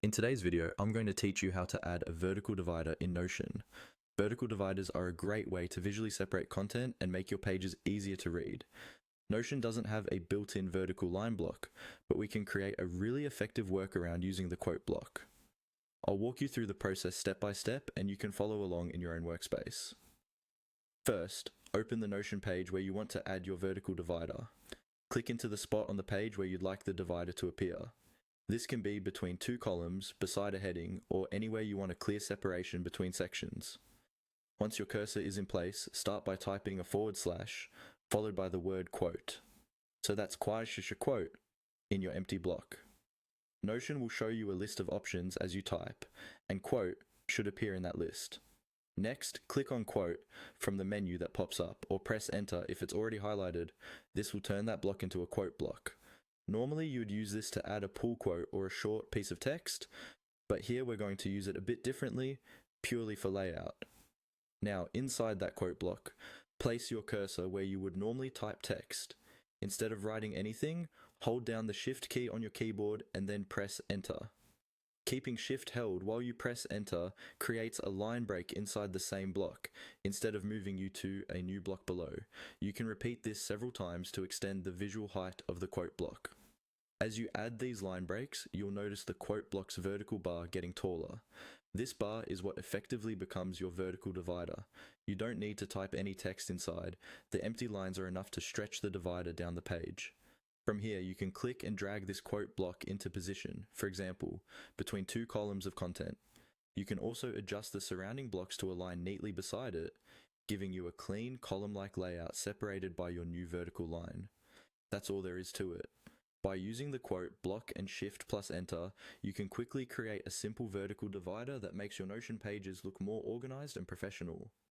In today's video, I'm going to teach you how to add a vertical divider in Notion. Vertical dividers are a great way to visually separate content and make your pages easier to read. Notion doesn't have a built-in vertical line block, but we can create a really effective workaround using the quote block. I'll walk you through the process step by step and you can follow along in your own workspace. First, open the Notion page where you want to add your vertical divider. Click into the spot on the page where you'd like the divider to appear. This can be between two columns, beside a heading, or anywhere you want a clear separation between sections. Once your cursor is in place, start by typing a / followed by the word quote. So that's quote in your empty block. Notion will show you a list of options as you type, and quote should appear in that list. Next, click on quote from the menu that pops up, or press enter if it's already highlighted. This will turn that block into a quote block. Normally you would use this to add a pull quote or a short piece of text, but here we're going to use it a bit differently, purely for layout. Now, inside that quote block, place your cursor where you would normally type text. Instead of writing anything, hold down the Shift key on your keyboard and then press enter. Keeping Shift held while you press enter creates a line break inside the same block, instead of moving you to a new block below. You can repeat this several times to extend the visual height of the quote block. As you add these line breaks, you'll notice the quote block's vertical bar getting taller. This bar is what effectively becomes your vertical divider. You don't need to type any text inside. The empty lines are enough to stretch the divider down the page. From here, you can click and drag this quote block into position, for example, between two columns of content. You can also adjust the surrounding blocks to align neatly beside it, giving you a clean, column-like layout separated by your new vertical line. That's all there is to it. By using the quote block and Shift plus enter, you can quickly create a simple vertical divider that makes your Notion pages look more organized and professional.